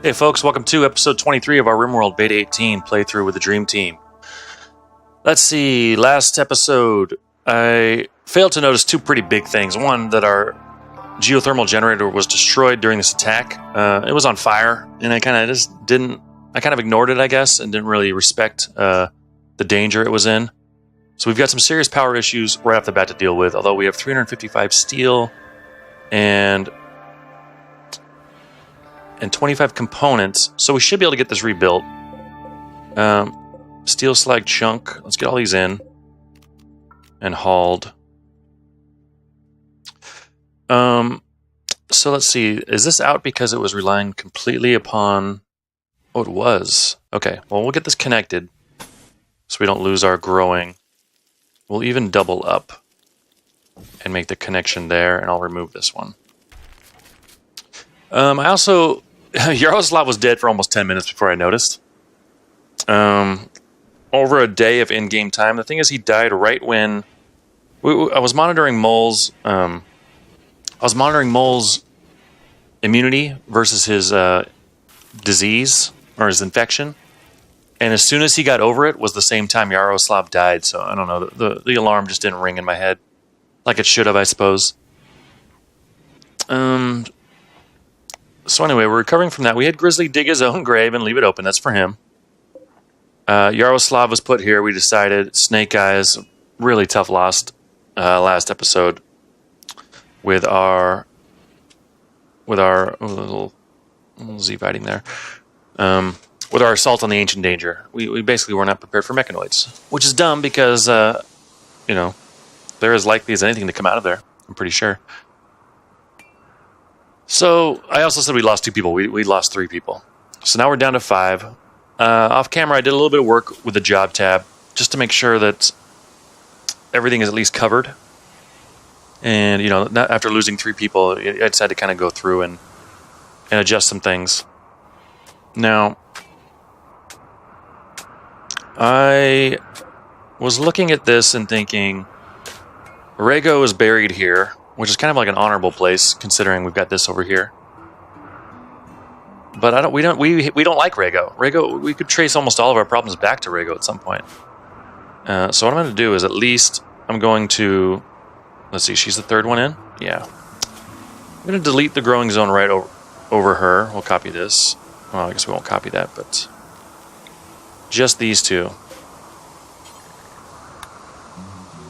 Hey folks, welcome to episode 23 of our Rimworld Beta 18 playthrough with the Dream Team. Let's see, last episode I failed to notice two pretty big things. One, that our geothermal generator was destroyed during this attack. It was on fire, and I kind of ignored it, I guess, and didn't really respect the danger it was in. So we've got some serious power issues right off the bat to deal with, although we have 355 steel and 25 components, so we should be able to get this rebuilt. Steel slag chunk. Let's get all these in and hauled. So let's see. Is this out because it was relying completely upon... Oh, it was. Okay, well, we'll get this connected so we don't lose our growing. We'll even double up and make the connection there, and I'll remove this one. I also... Yaroslav was dead for almost 10 minutes before I noticed. Over a day of in-game time. The thing is, he died right when... I was monitoring Mole's... I was monitoring Mole's immunity versus his disease, or his infection. And as soon as he got over it was the same time Yaroslav died. So, I don't know, the alarm just didn't ring in my head. Like it should have, I suppose. So anyway, we're recovering from that. We had Grizzly dig his own grave and leave it open. That's for him. Yaroslav was put here. We decided. Snake Eyes, really tough loss last episode with our little Z fighting there. With our assault on the Ancient Danger. We basically were not prepared for mechanoids, which is dumb because they're as likely as anything to come out of there. I'm pretty sure. So, I also said we lost 2 people. We lost 3 people. So now we're down to 5. Off camera, I did a little bit of work with the job tab just to make sure that everything is at least covered. And, not after losing 3 people, I decided to kind of go through and adjust some things. Now, I was looking at this and thinking, Rego is buried here, which is kind of like an honorable place, considering we've got this over here. But we don't like Rego. Rego, we could trace almost all of our problems back to Rego at some point. So what I'm going to do is at least I'm going to... Let's see, she's the 3rd one in? Yeah. I'm going to delete the growing zone right over her. We'll copy this. Well, I guess we won't copy that, but... Just these 2.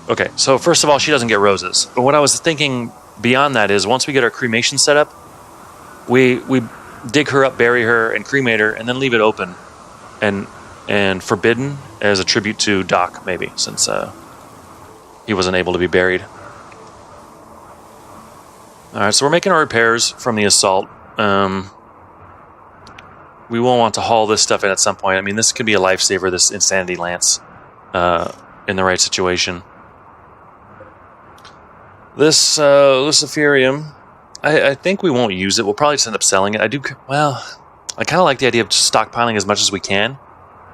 Okay, so first of all, she doesn't get roses. But what I was thinking beyond that is once we get our cremation set up, we dig her up, bury her, and cremate her, and then leave it open and forbidden as a tribute to Doc, maybe, since he wasn't able to be buried. Alright, so we're making our repairs from the assault. We will want to haul this stuff in at some point. I mean, this could be a lifesaver, this Insanity Lance, in the right situation. This Luciferium, I think we won't use it. We'll probably just end up selling it. I kind of like the idea of just stockpiling as much as we can,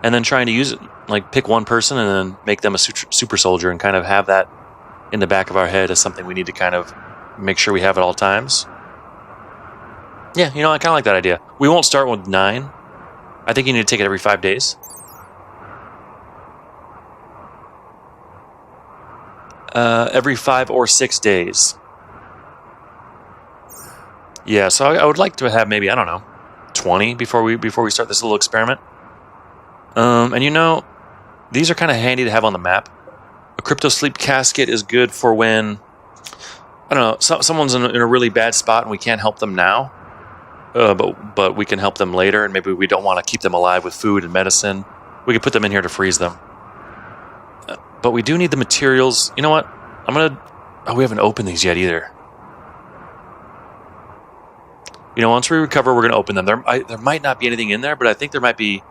and then trying to use it, like pick one person and then make them a super soldier and kind of have that in the back of our head as something we need to kind of make sure we have at all times. Yeah, I kind of like that idea. We won't start with 9. I think you need to take it every 5 days. Every 5 or 6 days. Yeah, so I would like to have maybe, 20 before we start this little experiment. And these are kind of handy to have on the map. A cryptosleep casket is good for when, someone's in a really bad spot and we can't help them now. But we can help them later, and maybe we don't want to keep them alive with food and medicine. We can put them in here to freeze them. But we do need the materials. You know what? we haven't opened these yet either. Once we recover, we're going to open them. There might not be anything in there, but I think there might be...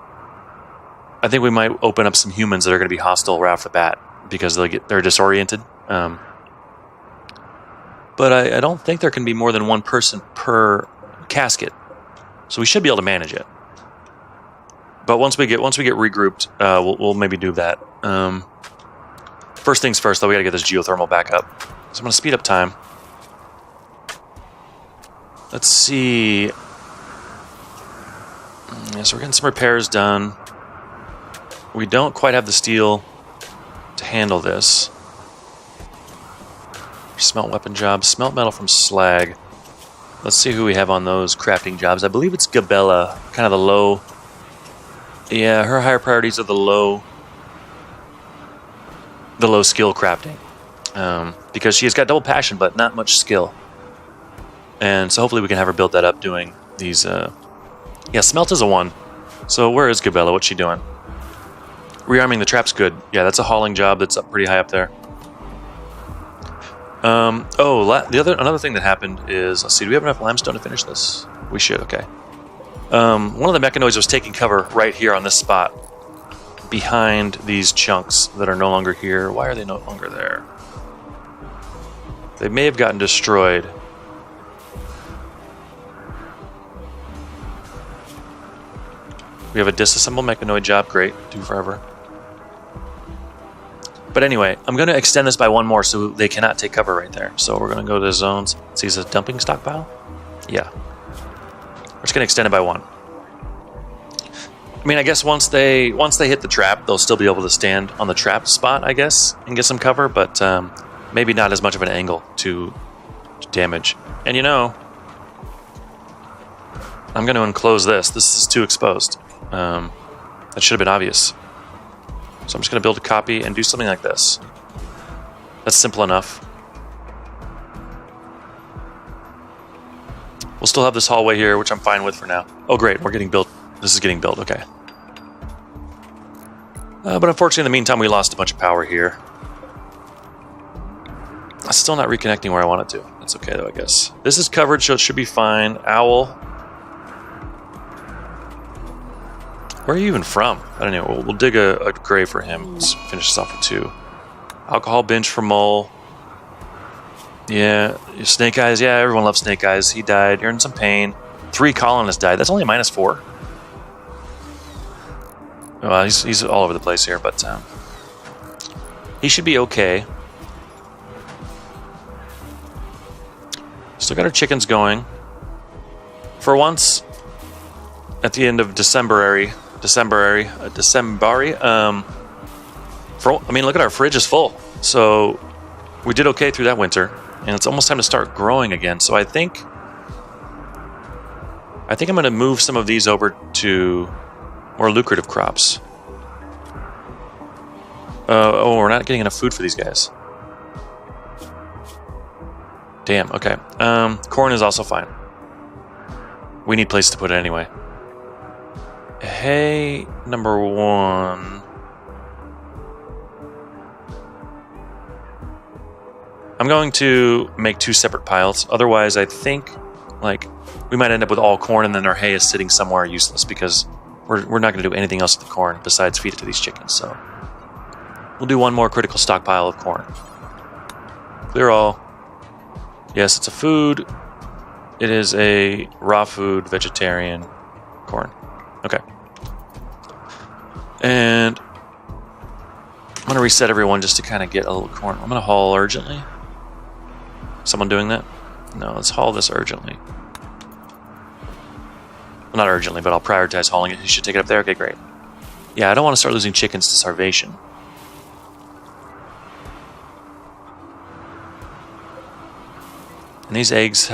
I think we might open up some humans that are going to be hostile right off the bat because they're disoriented. But I don't think there can be more than one person per casket, so we should be able to manage it. But once we get regrouped, we'll maybe do that. First things first, though, we got to get this geothermal back up. So I'm going to speed up time. Let's see. Yeah, so we're getting some repairs done. We don't quite have the steel to handle this. Smelt weapon jobs. Smelt metal from slag. Let's see who we have on those crafting jobs. I believe it's Gabella. Kind of the low... Yeah, her higher priorities are the low skill crafting. Because she has got double passion, but not much skill. And so hopefully we can have her build that up doing these... Yeah, smelt is a 1. So where is Gabella? What's she doing? Rearming the trap's good. Yeah, that's a hauling job that's up pretty high up there. Another thing that happened is, let's see, do we have enough limestone to finish this? We should, okay. One of the mechanoids was taking cover right here on this spot, behind these chunks that are no longer here. Why are they no longer there? They may have gotten destroyed. We have a disassemble mechanoid job. Great. Do forever. But anyway, I'm going to extend this by 1 more so they cannot take cover right there. So we're going to go to the zones. See, is it a dumping stockpile? Yeah. We're just going to extend it by 1. I mean, I guess once they hit the trap, they'll still be able to stand on the trap spot, I guess, and get some cover. But maybe not as much of an angle to damage. And you know, I'm going to enclose this. This is too exposed. That should have been obvious. So I'm just going to build a copy and do something like this. That's simple enough. We'll still have this hallway here, which I'm fine with for now. Oh, great. We're getting built. This is getting built. Okay. But unfortunately, in the meantime, we lost a bunch of power here. I'm still not reconnecting where I want it to. That's okay, though, I guess. This is covered, so it should be fine. Owl. Where are you even from? I don't know. We'll dig a grave for him. Let's finish this off with 2. Alcohol binge for Mole. Yeah. Snake Eyes. Yeah, everyone loves Snake Eyes. He died. You're in some pain. 3 colonists died. That's only a -4. Well, he's all over the place here, but he should be okay. Still got our chickens going. For once, at the end of Decembari. I mean, look at our fridge is full. So we did okay through that winter, and it's almost time to start growing again. So I think I'm going to move some of these over to more lucrative crops. We're not getting enough food for these guys. Damn. Okay. Corn is also fine. We need places to put it anyway. Hey, number 1. I'm going to make 2 separate piles. Otherwise, I think like we might end up with all corn and then our hay is sitting somewhere useless because we're not going to do anything else with the corn besides feed it to these chickens. So we'll do 1 more critical stockpile of corn. Clear all. Yes, it's a food. It is a raw food, vegetarian corn. Okay. And I'm going to reset everyone just to kind of get a little corn. I'm going to haul urgently. Someone doing that? No, let's haul this urgently. Well, not urgently, but I'll prioritize hauling it. You should take it up there? Okay, great. Yeah, I don't want to start losing chickens to starvation. And these eggs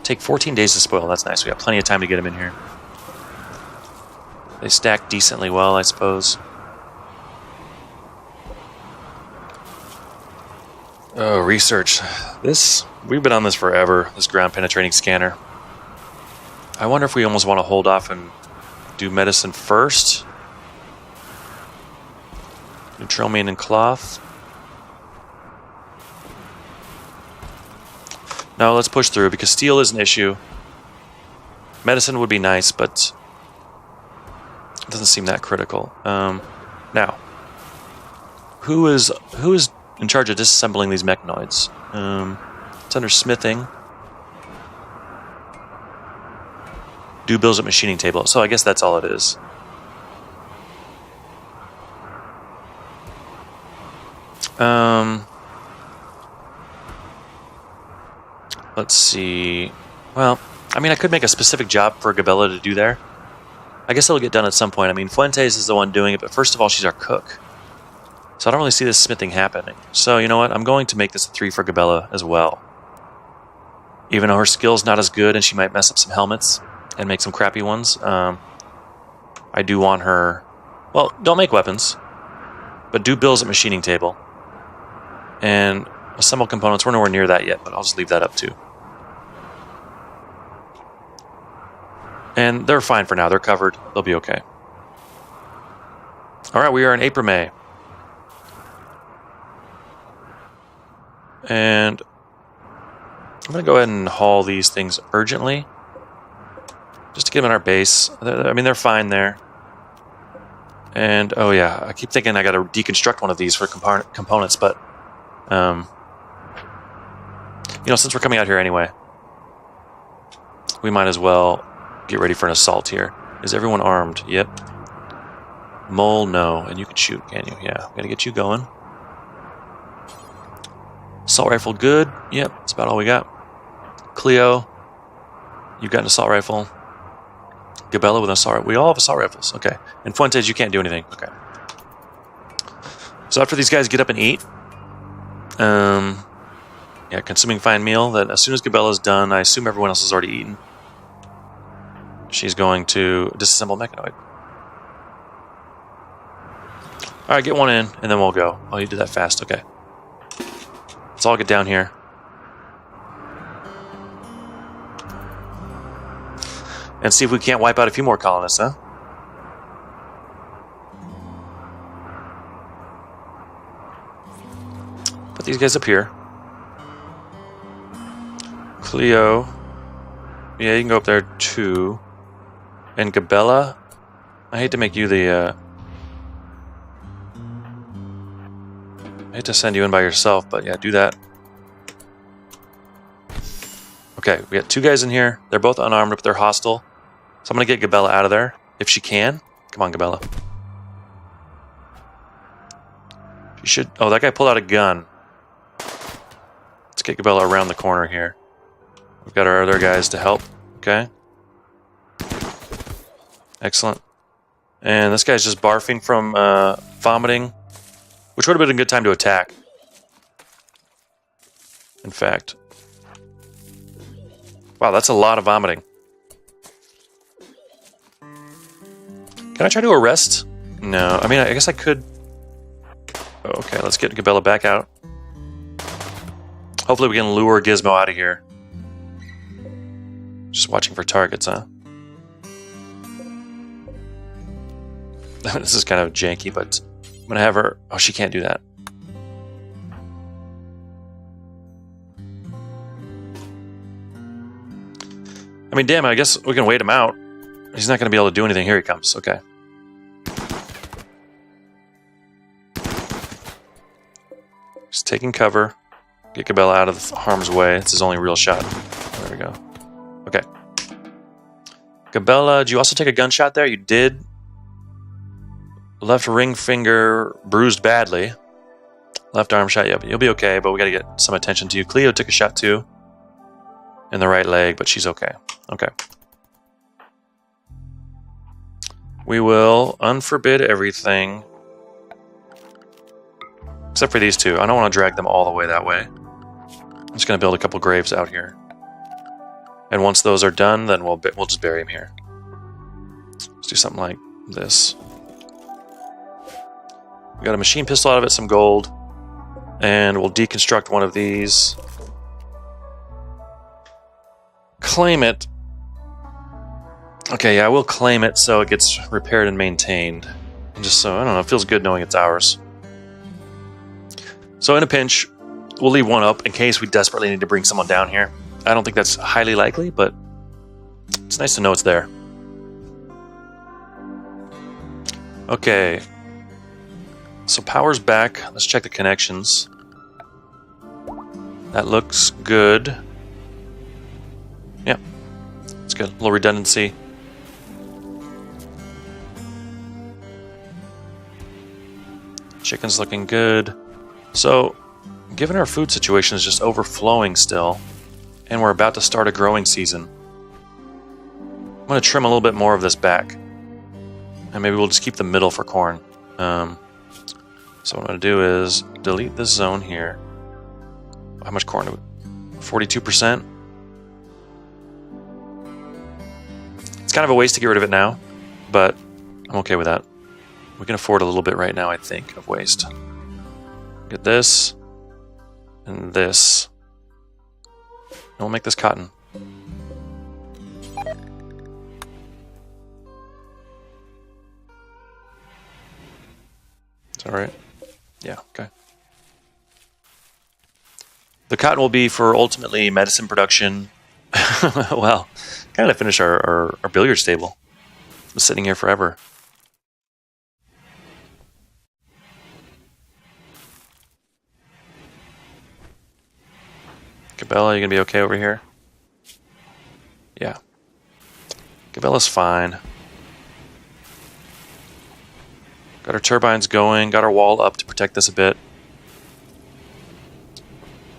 take 14 days to spoil. That's nice. We got plenty of time to get them in here. They stack decently well, I suppose. Oh, research. We've been on this forever, this ground penetrating scanner. I wonder if we almost want to hold off and do medicine first. Neutromian and cloth. No, let's push through because steel is an issue. Medicine would be nice, but it doesn't seem that critical. Now, who is in charge of disassembling these mechanoids? It's under smithing. Do bills at machining table. So I guess that's all it is. Let's see. Well, I mean, I could make a specific job for Gabella to do there. I guess it'll get done at some point. I mean, Fuentes is the one doing it, but first of all, she's our cook. So I don't really see this smithing happening. So you know what? I'm going to make this a 3 for Gabella as well. Even though her skill's not as good and she might mess up some helmets and make some crappy ones, I do want her... Well, don't make weapons, but do bills at machining table. And assemble components. We're nowhere near that yet, but I'll just leave that up too. And they're fine for now. They're covered. They'll be okay. All right, we are in April, May. And I'm going to go ahead and haul these things urgently. Just to get them in our base. I mean, they're fine there. And, oh yeah, I keep thinking I got to deconstruct one of these for components, but, you know, since we're coming out here anyway, we might as well get ready for an assault here. Is everyone armed? Yep. Mole, no. And you can shoot, can you? Yeah, got to get you going. Assault rifle, good. Yep, that's about all we got. Cleo, you got an assault rifle. Gabella with an assault rifle. We all have assault rifles. Okay. And Fuentes, you can't do anything. Okay. So after these guys get up and eat, yeah, consuming fine meal. Then as soon as Gabella's done, I assume everyone else has already eaten. She's going to disassemble mechanoid. All right, get one in, and then we'll go. Oh, you did that fast. Okay. Let's all get down here. And see if we can't wipe out a few more colonists, huh? Put these guys up here. Cleo. Yeah, you can go up there too. And Gabella. I hate to make you the... I hate to send you in by yourself, but yeah, do that. Okay, we got 2 guys in here. They're both unarmed, but they're hostile. So I'm going to get Gabella out of there, if she can. Come on, Gabella. She should... Oh, that guy pulled out a gun. Let's get Gabella around the corner here. We've got our other guys to help. Okay. Excellent. And this guy's just barfing from vomiting, which would have been a good time to attack. In fact. Wow, that's a lot of vomiting. Can I try to arrest? No. I mean, I guess I could... Okay, let's get Gabella back out. Hopefully we can lure Gizmo out of here. Just watching for targets, huh? This is kind of janky, but I'm going to have her... Oh, she can't do that. I mean, damn it, I guess we can wait him out. He's not going to be able to do anything. Here he comes. Okay. Just taking cover. Get Gabella out of harm's way. It's his only real shot. There we go. Okay. Gabella, did you also take a gunshot there? You did. Left ring finger bruised badly. Left arm shot. Yep, you'll be okay, but we got to get some attention to you. Cleo took a shot too. In the right leg, but she's okay. Okay. We will unforbid everything. Except for these 2. I don't want to drag them all the way that way. I'm just going to build a couple graves out here. And once those are done, then we'll just bury them here. Let's do something like this. We got a machine pistol out of it, some gold. And we'll deconstruct one of these. Claim it. Okay, yeah, I will claim it so it gets repaired and maintained. And just so, I don't know, it feels good knowing it's ours. So in a pinch, we'll leave one up in case we desperately need to bring someone down here. I don't think that's highly likely, but it's nice to know it's there. Okay. So power's back. Let's check the connections. That looks good. Yeah, it's good. A little redundancy. Chicken's looking good. So, given our food situation is just overflowing still, and we're about to start a growing season, I'm going to trim a little bit more of this back. And maybe we'll just keep the middle for corn. So what I'm going to do is delete this zone here. How much corn do we... 42%? It's kind of a waste to get rid of it now, but I'm okay with that. We can afford a little bit right now, I think, of waste. Get this, and this. And we'll make this cotton. Is that right? Yeah, okay. The cotton will be for ultimately medicine production. Well, kind of finish our billiards table. It's been sitting here forever. Cabela, you gonna be okay over here? Yeah. Cabela's fine. Got our turbines going, got our wall up to protect this a bit.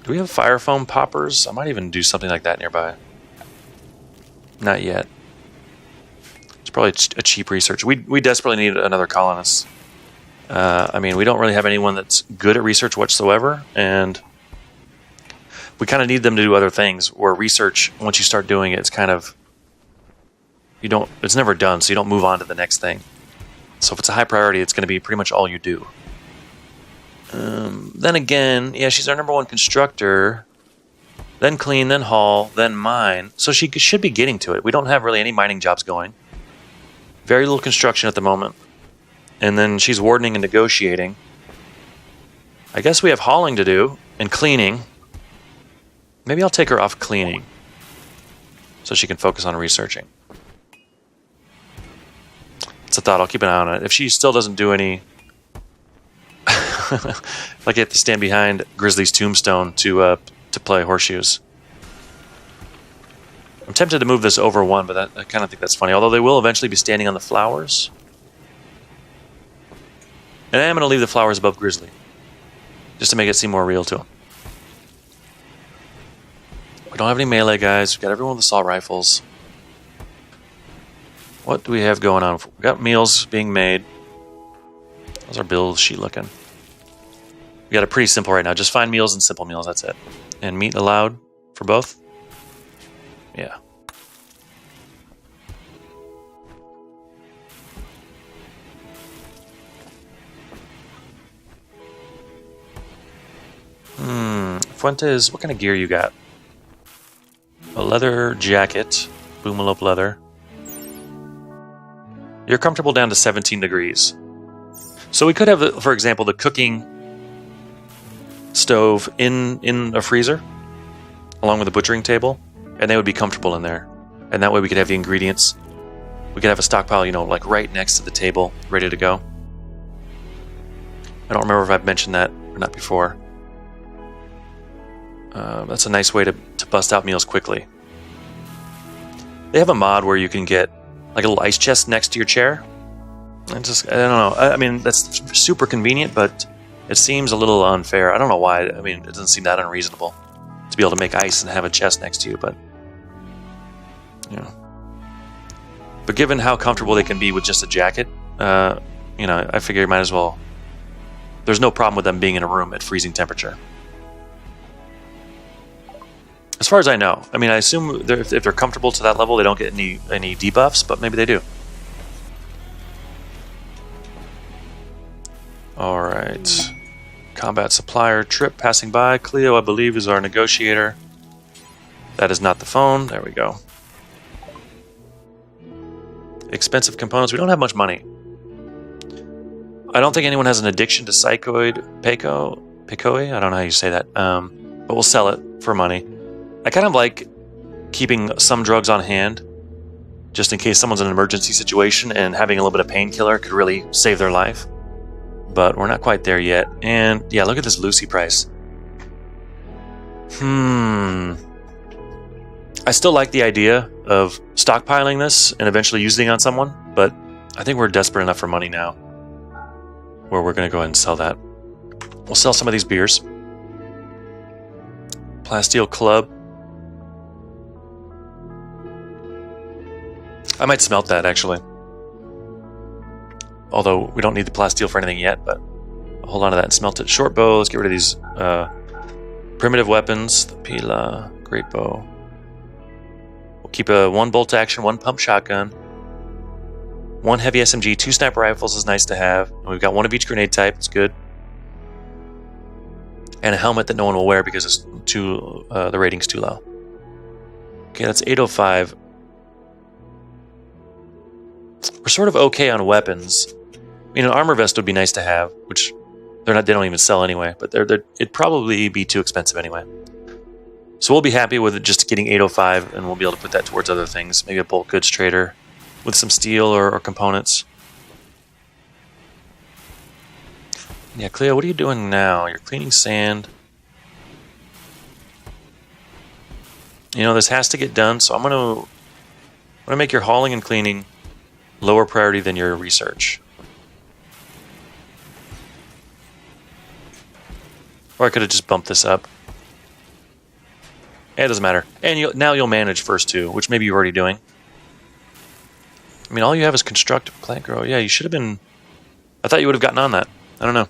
Do we have fire foam poppers? I might even do something like that nearby. Not yet. It's probably a cheap research. We desperately need another colonist. I mean, we don't really have anyone that's good at research whatsoever, and we kind of need them to do other things, where research, once you start doing it, it's kind of... it's never done, so you don't move on to the next thing. So if it's a high priority, it's going to be pretty much all you do. Then again, yeah, she's our #1 constructor. Then clean, then haul, then mine. So she should be getting to it. We don't have really any mining jobs going. Very little construction at the moment. And then she's wardening and negotiating. I guess we have hauling to do and cleaning. Maybe I'll take her off cleaning so she can focus on researching. It's a thought. I'll keep an eye on it. If she still doesn't do any... like I have to stand behind Grizzly's tombstone to play horseshoes. I'm tempted to move this over 1, but I kind of think that's funny. Although they will eventually be standing on the flowers. And I am going to leave the flowers above Grizzly, just to make it seem more real to him. We don't have any melee guys. We've got everyone with assault rifles. What do we have going on? We've got meals being made. How's our build sheet looking? We got it pretty simple right now. Just find meals and simple meals. That's it. And meat allowed for both? Yeah. Fuentes, what kind of gear you got? A leather jacket. Boomalope leather. You're comfortable down to 17 degrees. So we could have, for example, the cooking stove in a freezer, along with a butchering table, and they would be comfortable in there. And that way we could have the ingredients. We could have a stockpile, like right next to the table, ready to go. I don't remember if I've mentioned that or not before. That's a nice way to bust out meals quickly. They have a mod where you can get like a little ice chest next to your chair. I don't know. I mean, that's super convenient, but it seems a little unfair. I don't know why. I mean, it doesn't seem that unreasonable to be able to make ice and have a chest next to you, but But given how comfortable they can be with just a jacket, I figure you might as well. There's no problem with them being in a room at freezing temperature. As far as I know. I mean, I assume if they're comfortable to that level, they don't get any debuffs, but maybe they do. Alright. Combat supplier, Trip passing by. Cleo, I believe, is our negotiator. That is not the phone. There we go. Expensive components. We don't have much money. I don't think anyone has an addiction to psychoid Picoi? I don't know how you say that. But we'll sell it for money. I kind of like keeping some drugs on hand, just in case someone's in an emergency situation, and having a little bit of painkiller could really save their life. But we're not quite there yet. And yeah, look at this Lucy price. I still like the idea of stockpiling this and eventually using it on someone, but I think we're desperate enough for money now where we're going to go ahead and sell that. We'll sell some of these beers. Plasteel Club. I might smelt that, actually. although we don't need the plasteel for anything yet, but I'll hold on to that and smelt it. Short bow, let's get rid of these primitive weapons. The pila, great bow. We'll keep a 1 bolt action, 1 pump shotgun, 1 heavy SMG, 2 sniper rifles is nice to have. And we've got 1 of each grenade type, it's good. And a helmet that no one will wear because it's the rating's too low. Okay, that's 805. We're sort of okay on weapons. I mean, an armor vest would be nice to have, which they don't even sell anyway, but it'd probably be too expensive anyway. So we'll be happy with it just getting 805, and we'll be able to put that towards other things. Maybe a bulk goods trader with some steel or components. Yeah, Cleo, what are you doing now? You're cleaning sand. You know, this has to get done, so I'm gonna make your hauling and cleaning lower priority than your research. Or I could have just bumped this up. It doesn't matter. And now you'll manage first too, which maybe you're already doing. I mean, all you have is construct, plant, grow. Yeah, you should have been... I thought you would have gotten on that. I don't know.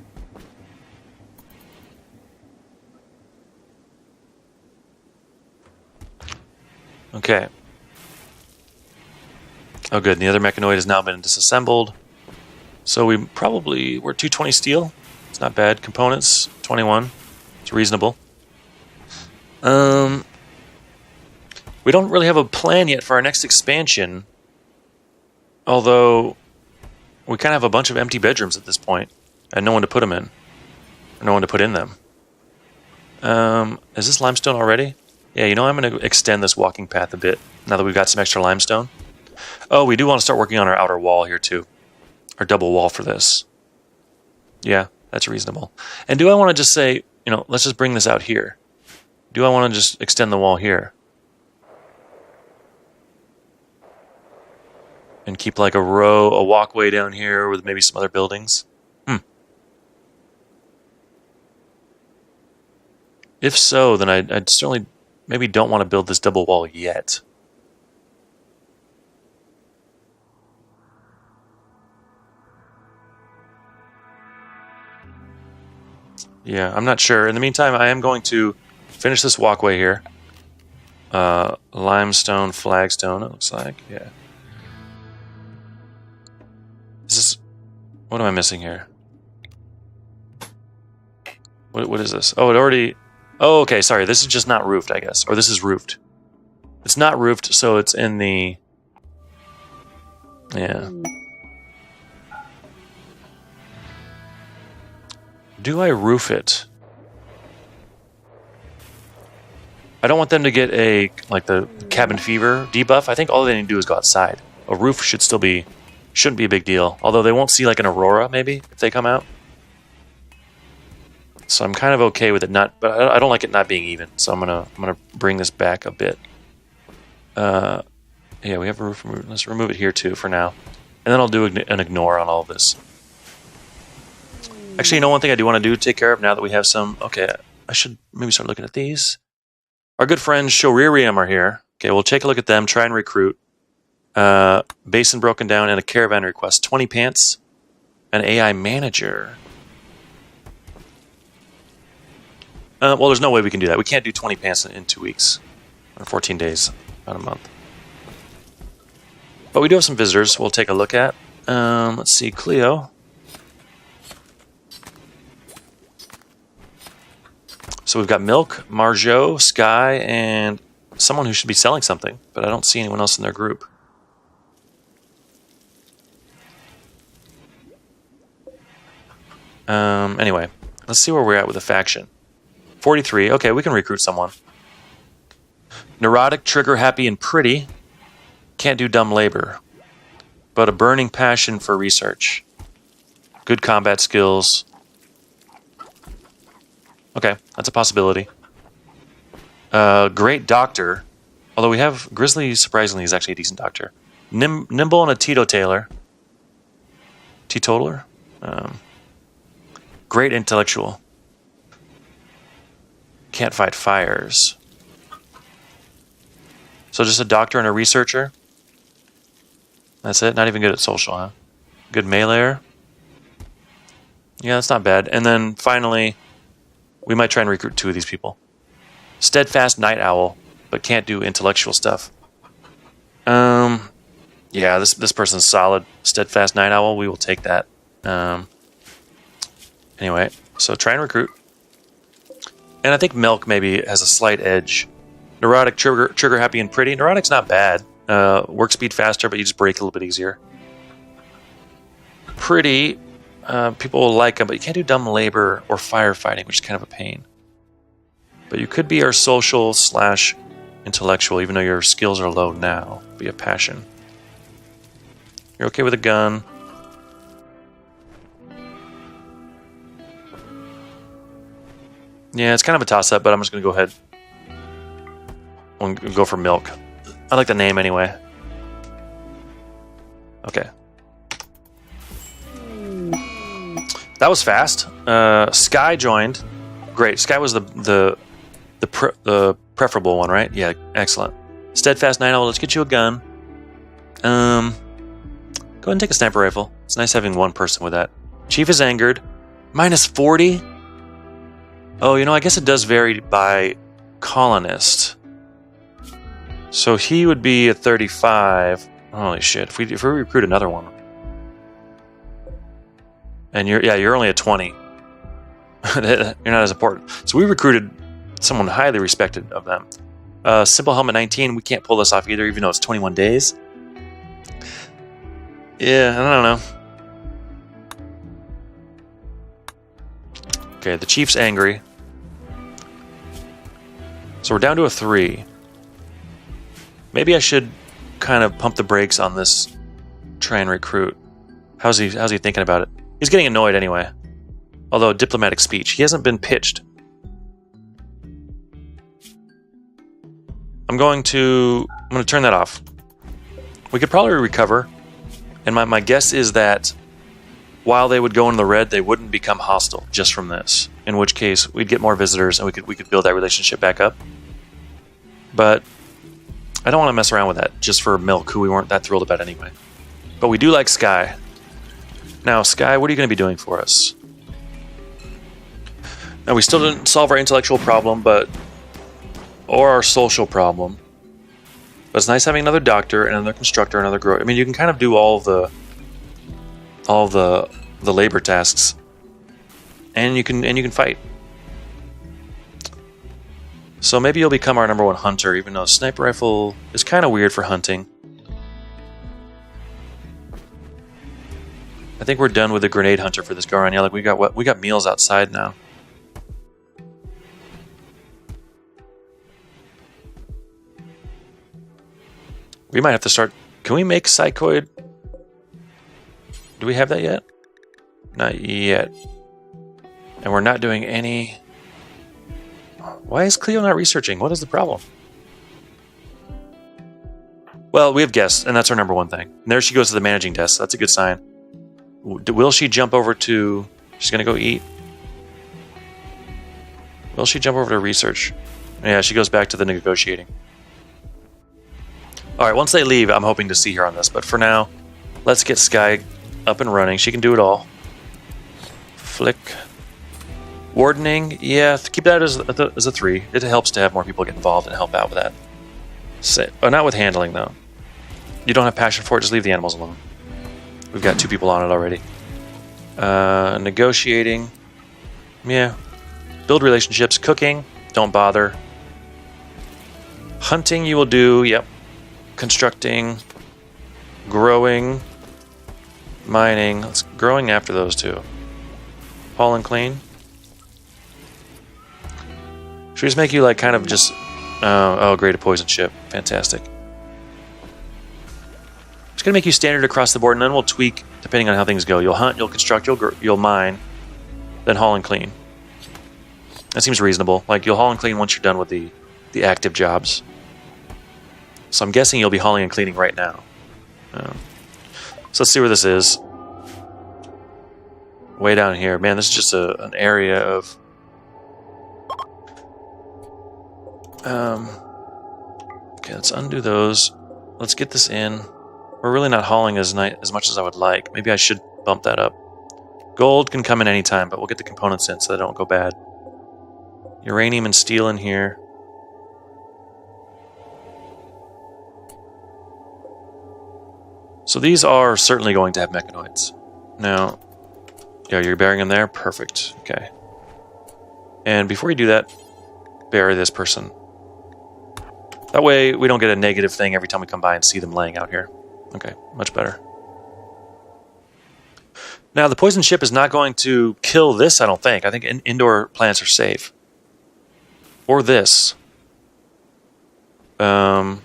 Okay. Oh, good. The other mechanoid has now been disassembled. So we're 220 steel. It's not bad. Components, 21. It's reasonable. We don't really have a plan yet for our next expansion. Although, we kind of have a bunch of empty bedrooms at this point. And no one to put them in. Or no one to put in them. Is this limestone already? Yeah, you know, I'm going to extend this walking path a bit. Now that we've got some extra limestone. Oh, we do want to start working on our outer wall here too. Our double wall for this. Yeah, that's reasonable. And do I want to just say, you know, let's just bring this out here. Do I want to just extend the wall here? And keep like a walkway down here with maybe some other buildings? If so, then I'd certainly maybe don't want to build this double wall yet. Yeah, I'm not sure. In the meantime, I am going to finish this walkway here. Limestone, flagstone, it looks like. Yeah. What am I missing here? What is this? Oh, it already... Oh, okay, sorry. This is just not roofed, I guess. Or this is roofed. It's not roofed, so it's in the... Yeah. Do I roof it? I don't want them to get the cabin fever debuff. I think all they need to do is go outside. A roof shouldn't be a big deal. Although they won't see like an aurora, maybe, if they come out. So I'm kind of okay with it not, but I don't like it not being even. So I'm gonna bring this back a bit. Yeah, we have a roof removed. Let's remove it here too for now, and then I'll do an ignore on all of this. Actually, you know, one thing I do want to take care of now that we have some. Okay, I should maybe start looking at these. Our good friends Shoririum are here. Okay, we'll take a look at them. Try and recruit. Basin broken down and a caravan request. 20 pants. An AI manager. Well, there's no way we can do that. We can't do 20 pants in 2 weeks. Or 14 days. About a month. But we do have some visitors we'll take a look at. Let's see. Cleo. So we've got Milk, Marjo, Sky, and someone who should be selling something. But I don't see anyone else in their group. Anyway, let's see where we're at with the faction. 43. Okay, we can recruit someone. Neurotic, trigger happy, and pretty. Can't do dumb labor. But a burning passion for research. Good combat skills. Okay, that's a possibility. Great doctor. Although we have... Grizzly, surprisingly, is actually a decent doctor. Nimble and a teetotaler. Teetotaler? Great intellectual. Can't fight fires. So just a doctor and a researcher? That's it? Not even good at social, huh? Good meleeer? Yeah, that's not bad. And then finally, we might try and recruit 2 of these people. Steadfast Night Owl, but can't do intellectual stuff. Yeah, this person's solid. Steadfast Night Owl, we will take that. Anyway, so try and recruit. And I think Milk maybe has a slight edge. Neurotic, trigger happy, and pretty. Neurotic's not bad. Work speed faster, but you just break a little bit easier. Pretty, people will like them, but you can't do dumb labor or firefighting, which is kind of a pain. But you could be our social / intellectual, even though your skills are low now. Be a passion. You're okay with a gun. Yeah, it's kind of a toss-up, but I'm just going to go ahead and go for Milk. I like the name anyway. Okay. That was fast. Sky joined. Great. Sky was the preferable one, right? Yeah, excellent. Steadfast Night Owl, let's get you a gun. Go ahead and take a sniper rifle. It's nice having one person with that. Chief is angered. Minus 40? Oh, I guess it does vary by colonist. So he would be a 35. Holy shit. If we recruit another one. And you're only a 20. You're not as important. So we recruited someone highly respected of them. Simple Helmet 19, we can't pull this off either, even though it's 21 days. Yeah, I don't know. Okay, the Chief's angry. So we're down to a 3. Maybe I should kind of pump the brakes on this try and recruit. How's he thinking about it? He's getting annoyed anyway. Although diplomatic speech. He hasn't been pitched. I'm going to turn that off. We could probably recover. And my guess is that while they would go into the red, they wouldn't become hostile just from this. In which case, we'd get more visitors and we could build that relationship back up. But I don't want to mess around with that just for Milk, who we weren't that thrilled about anyway. But we do like Sky. Now, Sky, what are you going to be doing for us? Now, we still didn't solve our intellectual problem, or our social problem. But it's nice having another doctor, another constructor, another grower. I mean, you can kind of do all the labor tasks, and you can fight. So maybe you'll become our #1 hunter, even though sniper rifle is kind of weird for hunting. I think we're done with the grenade hunter for this go around. Yeah, like we got meals outside now. We might have to start. Can we make psychoid? Do we have that yet? Not yet. And we're not doing any. Why is Cleo not researching? What is the problem? Well, we have guests, and that's our #1 thing. And there she goes to the managing desk. That's a good sign. Will she jump over to... She's going to go eat. Will she jump over to research? Yeah, she goes back to the negotiating. Alright, once they leave, I'm hoping to see her on this. But for now, let's get Sky up and running. She can do it all. Flick. Wardening, yeah, keep that as a 3. It helps to have more people get involved and help out with that. Not with handling, though. You don't have passion for it, just leave the animals alone. We've got 2 people on it already. Negotiating. Yeah. Build relationships. Cooking, don't bother. Hunting you will do, yep. Constructing. Growing. Mining. Let's growing after those 2. Haul and clean. Should we just make you like kind of just... oh, great, a poison ship. Fantastic. Just gonna make you standard across the board, and then we'll tweak depending on how things go. You'll hunt, you'll construct, you'll mine, then haul and clean. That seems reasonable. Like, you'll haul and clean once you're done with the active jobs. So I'm guessing you'll be hauling and cleaning right now. So let's see where this is. Way down here. Man, this is just an area of... Okay, let's undo those. Let's get this in. We're really not hauling as much as I would like. Maybe I should bump that up. Gold can come in anytime, but we'll get the components in so they don't go bad. Uranium and steel in here. So these are certainly going to have mechanoids. Now, yeah, you're burying them there? Perfect. Okay. And before you do that, bury this person. That way we don't get a negative thing every time we come by and see them laying out here. Okay, much better. Now, the poison ship is not going to kill this, I don't think. I think indoor plants are safe. Or this. But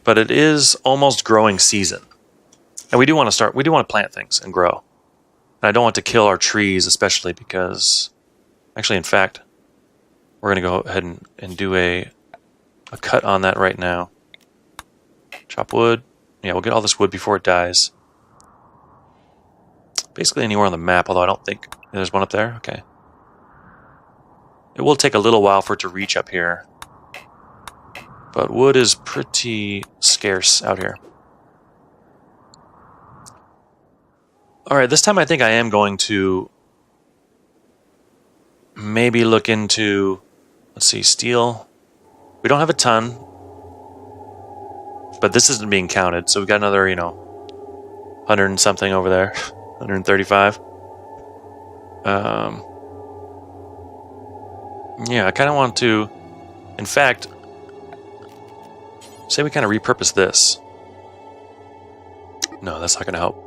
it is almost growing season. And we do want to plant things and grow. And I don't want to kill our trees, especially because... Actually, in fact, we're going to go ahead and do a cut on that right now. Chop wood. Yeah, we'll get all this wood before it dies. Basically anywhere on the map, although I don't think... There's one up there? Okay. It will take a little while for it to reach up here. But wood is pretty scarce out here. Alright, this time I think I am going to maybe look into... Let's see, steel. We don't have a ton. But this isn't being counted, so we've got another, 100 and something over there. 135. Yeah, I kind of want to... In fact, say we kind of repurpose this. No, that's not going to help.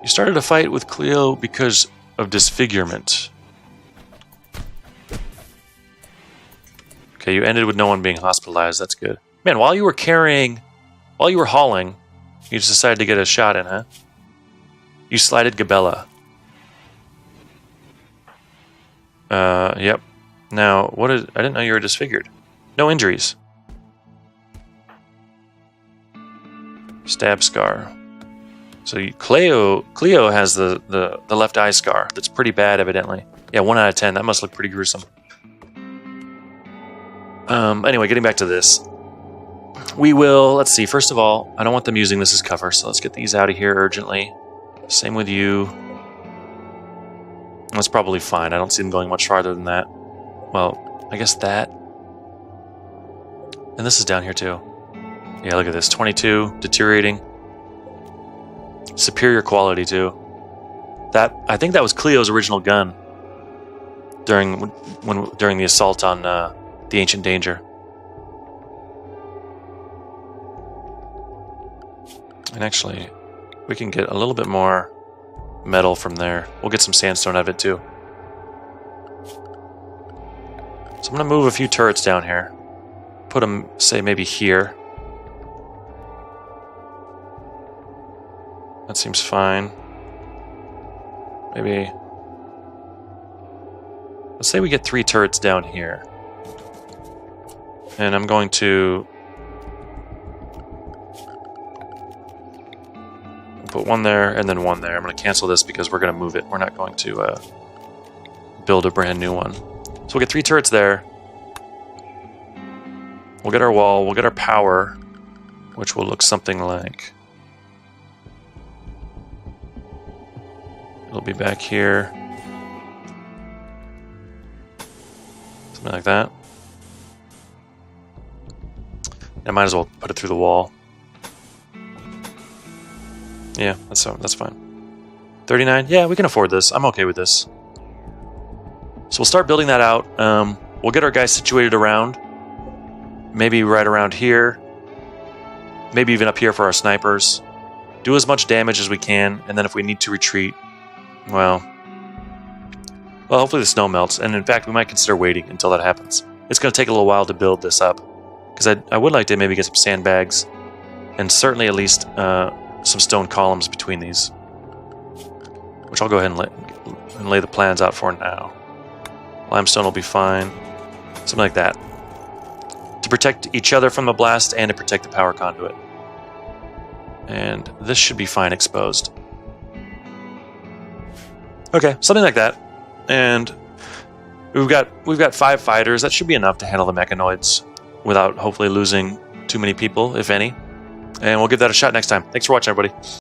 You started a fight with Cleo because of disfigurement. Okay, you ended with no one being hospitalized. That's good. Man, while you were hauling, you just decided to get a shot in, huh? You slighted Gabella. Yep. Now, I didn't know you were disfigured. No injuries. Stab scar. So Cleo has the left eye scar. That's pretty bad, evidently. Yeah, 1 out of 10. That must look pretty gruesome. Anyway, getting back to this. We will, let's see, first of all, I don't want them using this as cover, so let's get these out of here urgently. Same with you. That's probably fine. I don't see them going much farther than that. Well, I guess that. And this is down here too. Yeah, look at this. 22, deteriorating. Superior quality too. I think that was Cleo's original gun during the assault on the Ancient Danger. And actually, we can get a little bit more metal from there. We'll get some sandstone out of it too. So I'm going to move a few turrets down here. Put them, say, maybe here. That seems fine. Maybe... Let's say we get 3 turrets down here. And I'm going to... put 1 there and then 1 there. I'm going to cancel this because we're going to move it. We're not going to build a brand new one. So we'll get 3 turrets there. We'll get our wall. We'll get our power, which will look something like... It'll be back here. Something like that. I might as well put it through the wall. Yeah, that's fine. 39? Yeah, we can afford this. I'm okay with this. So we'll start building that out. We'll get our guys situated around. Maybe right around here. Maybe even up here for our snipers. Do as much damage as we can, and then if we need to retreat, well, hopefully the snow melts. And in fact, we might consider waiting until that happens. It's going to take a little while to build this up. Because I would like to maybe get some sandbags. And certainly at least... some stone columns between these, which I'll go ahead and lay the plans out for now. Limestone will be fine, something like that, to protect each other from the blast and to protect the power conduit. And this should be fine exposed. Okay, something like that. And we've got 5 fighters. That should be enough to handle the mechanoids without hopefully losing too many people, if any. And we'll give that a shot next time. Thanks for watching, everybody.